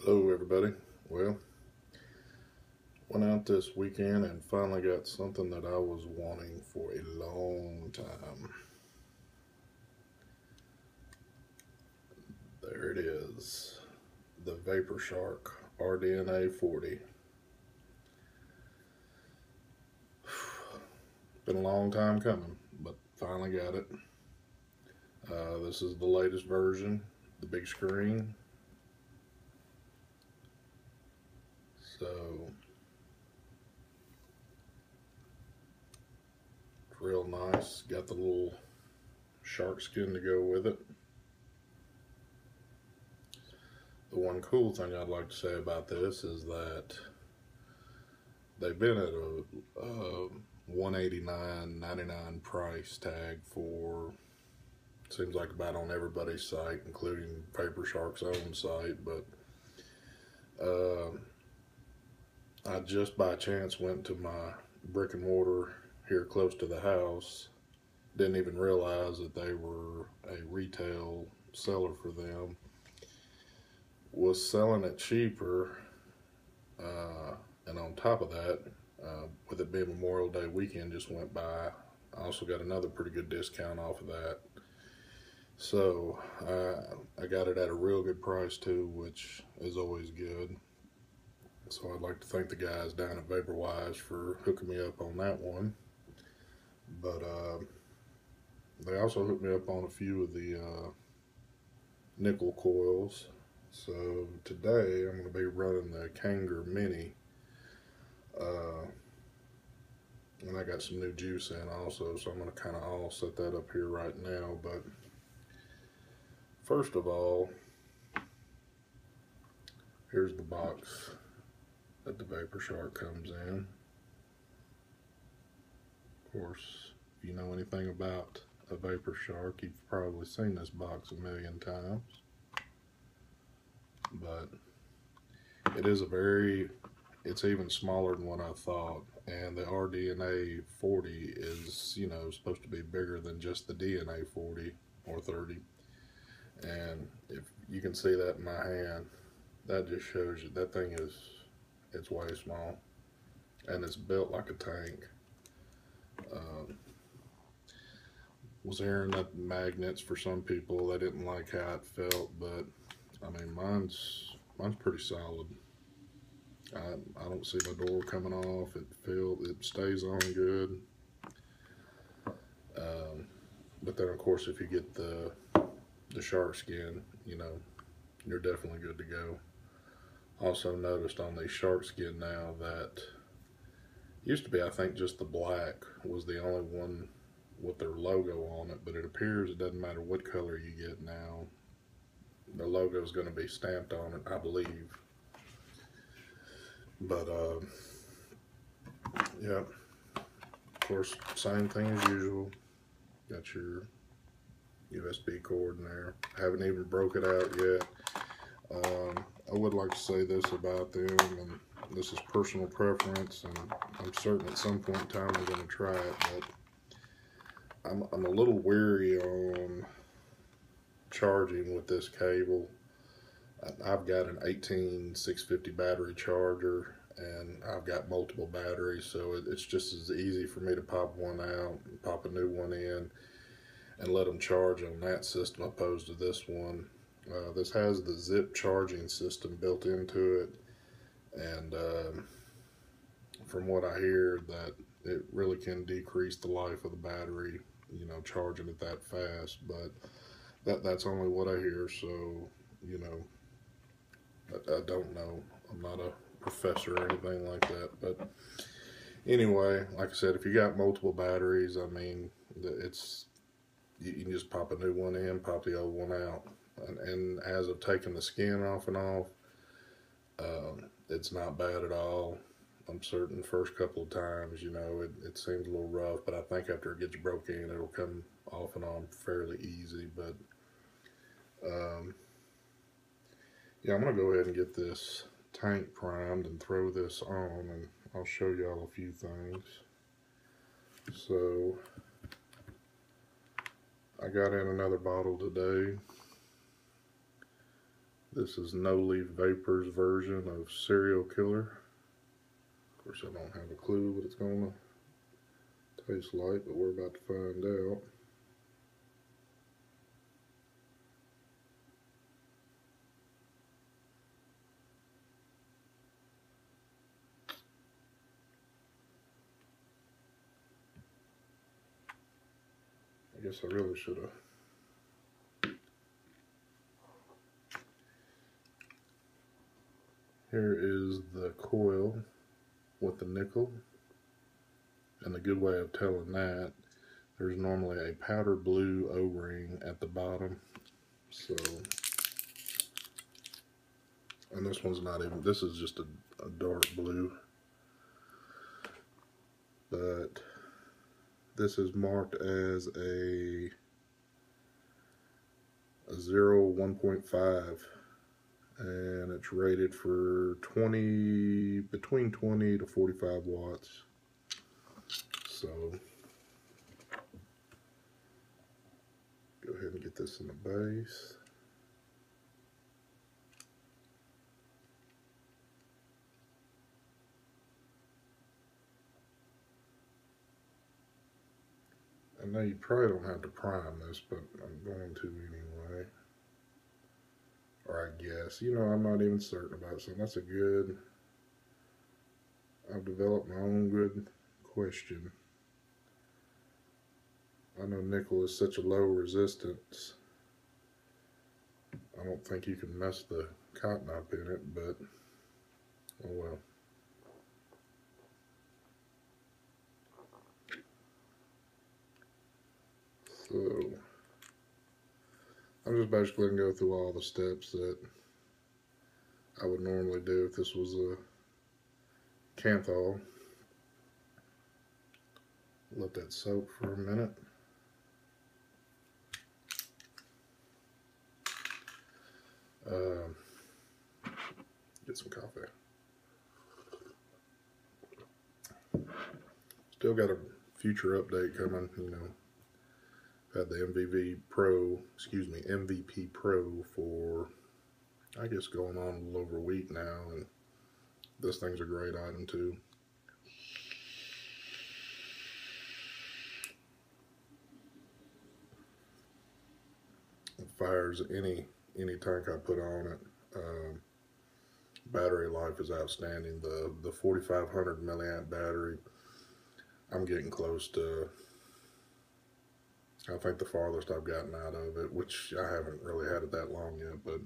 Hello everybody. Well, went out this weekend and finally got something that I was wanting for a long time. There it is. The Vaporshark Rdna 40. Been a long time coming, but finally got it. This is the latest version, the big screen. So it's real nice. Got the little shark skin to go with it. The one cool thing I'd like to say about this is that they've been at a $189.99 price tag for, seems like about on everybody's site, including Vaporshark's own site. But I just by chance went to my brick and mortar here close to the house. Didn't even realize that they were a retail seller for them. Was selling it cheaper, and on top of that, with it being Memorial Day weekend just went by, I also got another pretty good discount off of that. So I got it at a real good price too, which is always good. So I'd like to thank the guys down at VaporWise for hooking me up on that one. But they also hooked me up on a few of the nickel coils. So today I'm going to be running the Kanger Mini, and I got some new juice in also, so I'm going to kind of all set that up here right now. But first of all, here's the box that the Vaporshark comes in. Of course, if you know anything about a Vaporshark, you've probably seen this box a million times. But it is it's even smaller than what I thought, and the Rdna 40 is, you know, supposed to be bigger than just the DNA 40 or 30. And if you can see that in my hand, that just shows you that thing it's way small, and it's built like a tank. Was hearing that magnets, for some people, they didn't like how it felt, but I mean, mine's pretty solid. I don't see my door coming off. It stays on good. But then of course, if you get the shark skin, you know, you're definitely good to go. Also noticed on the shark skin now that used to be, I think, just the black was the only one with their logo on it, but it appears it doesn't matter what color you get now. The logo is going to be stamped on it, I believe. But yeah, of course, same thing as usual. Got your USB cord in there. Haven't even broke it out yet. I would like to say this about them, and this is personal preference, and I'm certain at some point in time I'm going to try it, but I'm a little weary on charging with this cable. I've got an 18650 battery charger, and I've got multiple batteries, so it's just as easy for me to pop one out, pop a new one in, and let them charge on that system opposed to this one. This has the zip charging system built into it, and from what I hear, that it really can decrease the life of the battery, you know, charging it that fast. But that's only what I hear, so, you know, I don't know. I'm not a professor or anything like that. But anyway, like I said, if you got multiple batteries, I mean, you can just pop a new one in, pop the old one out. And as of taking the skin off and off, it's not bad at all. I'm certain the first couple of times, you know, it seems a little rough, but I think after it gets broke in, it'll come off and on fairly easy. But yeah, I'm gonna go ahead and get this tank primed and throw this on, and I'll show y'all a few things. So I got in another bottle today. This is No Leaf Vapor's version of Serial Killer. Of course, I don't have a clue what it's going to taste like, but we're about to find out. I guess I really should have. Here is the coil with the nickel. And the good way of telling that, there's normally a powder blue O-ring at the bottom. So, and this one's not even, this is just a dark blue. But this is marked as a 1.5, and it's rated for between 20 to 45 watts. So go ahead and get this in the base. I know you probably don't have to prime this, but I'm going to anyway. Or I guess, you know, I'm not even certain about it, so that's a good, I've developed my own good question. I know nickel is such a low resistance, I don't think you can mess the cotton up in it, but oh well. So I'm just basically going to go through all the steps that I would normally do if this was a Kanthal. Let that soak for a minute. Get some coffee. Still got a future update coming, you know. Had the MVP Pro for, I guess, going on a little over a week now, and this thing's a great item too. It fires any tank I put on it. Battery life is outstanding. The 4500 milliamp battery, I'm getting close to, I think, the farthest I've gotten out of it, which I haven't really had it that long yet, but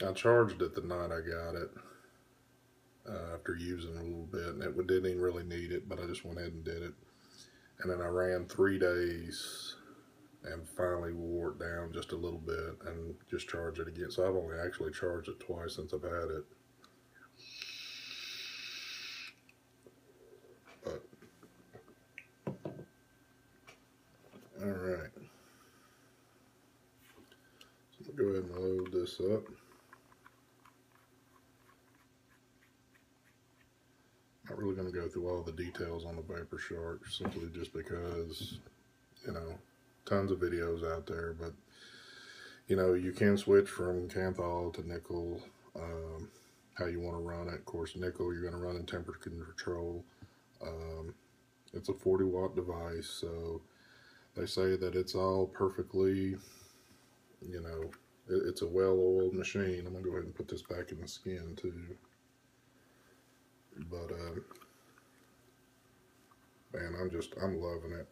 I charged it the night I got it after using it a little bit, and it didn't even really need it, but I just went ahead and did it. And then I ran 3 days and finally wore it down just a little bit and just charged it again. So I've only actually charged it twice since I've had it. But alright. So I'll go ahead and load this up. Not really going to go through all the details on the Vaporshark, simply just because, you know, tons of videos out there, but you know, you can switch from Kanthal to nickel, how you want to run it. Of course, nickel you're going to run in temperature control. It's a 40 watt device, so they say that it's all perfectly, you know, it's a well-oiled machine. I'm going to go ahead and put this back in the skin too. But man, I'm loving it.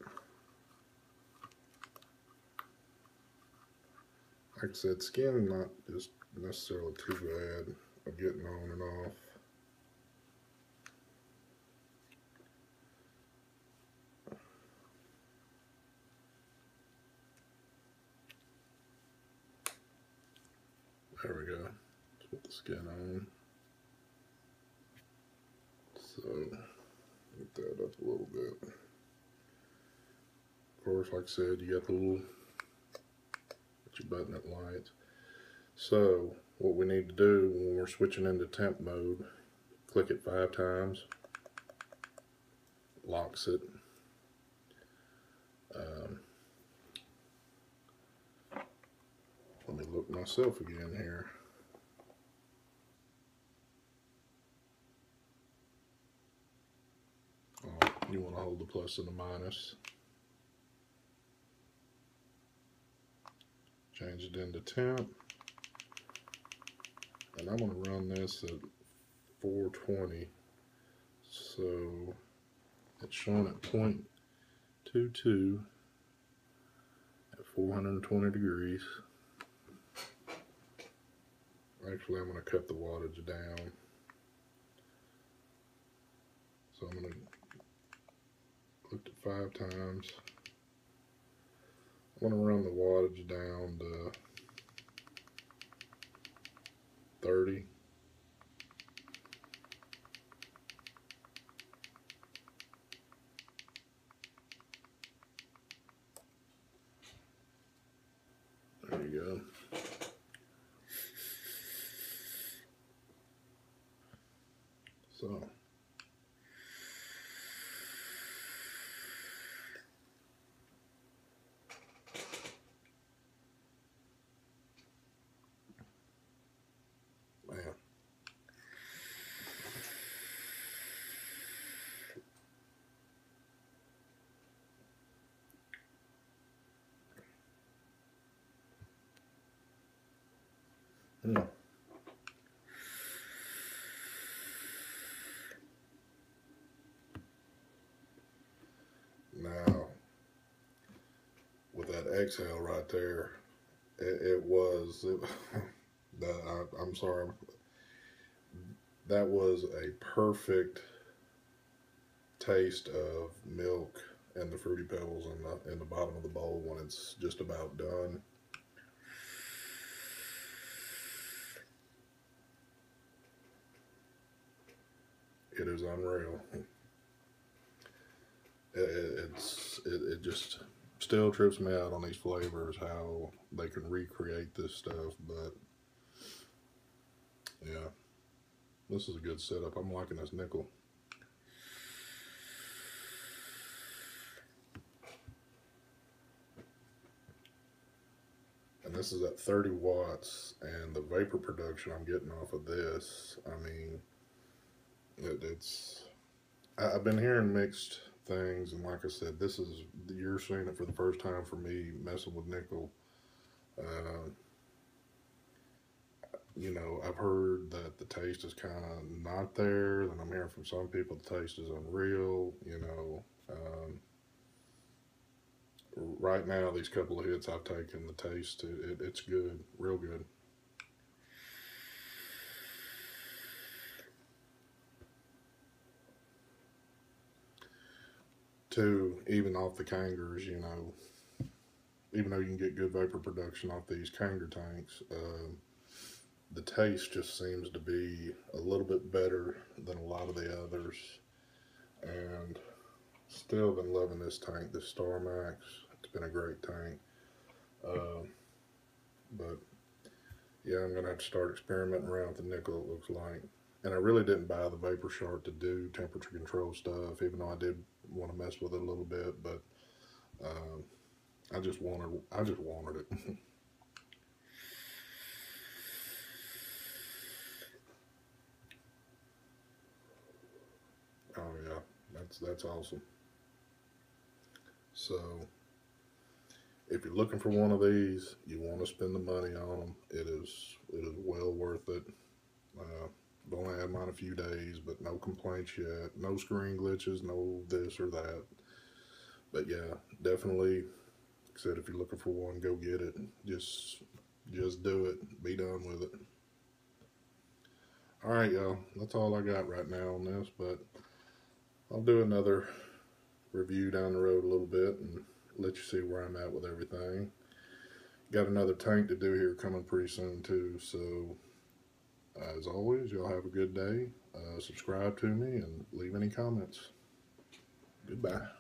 Like I said, skin not just necessarily too bad of getting on and off. There we go. Let's put the skin on. So, get that up a little bit. Of course, like I said, you got the little, put your button at lights. So, what we need to do when we're switching into temp mode, click it 5 times, locks it. Let me look it myself again here. You want to hold the plus and the minus. Change it into temp. And I'm going to run this at 420. So it's showing at 0.22 at 420 degrees. Actually, I'm going to cut the wattage down. So I'm going to look at 5 times. I want to run the wattage down to 30. There you go. So man. Now, with that exhale right there, I'm sorry, that was a perfect taste of milk and the Fruity Pebbles in the bottom of the bowl when it's just about done. It is unreal. It just still trips me out on these flavors how they can recreate this stuff, but yeah, this is a good setup. I'm liking this nickel. And this is at 30 watts, and the vapor production I'm getting off of this, I mean, I've been hearing mixed things, and like I said, you're seeing it for the first time for me messing with nickel. You know, I've heard that the taste is kind of not there, and I'm hearing from some people the taste is unreal, you know. Right now, these couple of hits I've taken, the taste, it's good, real good. Too, even off the Kangers, you know, even though you can get good vapor production off these Kanger tanks, the taste just seems to be a little bit better than a lot of the others. And still been loving this tank, this Star Max. It's been a great tank. But yeah, I'm gonna have to start experimenting around with the nickel, it looks like. And I really didn't buy the Vaporshark to do temperature control stuff, even though I did want to mess with it a little bit, but I just wanted it. Oh yeah, that's awesome. So if you're looking for one of these, you want to spend the money on them. It is well worth it. I've only had mine a few days, but no complaints yet. No screen glitches, no this or that. But yeah, definitely, like I said, if you're looking for one, go get it. Just do it. Be done with it. All right, y'all. That's all I got right now on this, but I'll do another review down the road a little bit and let you see where I'm at with everything. Got another tank to do here coming pretty soon too, so as always, y'all have a good day. Subscribe to me and leave any comments. Goodbye.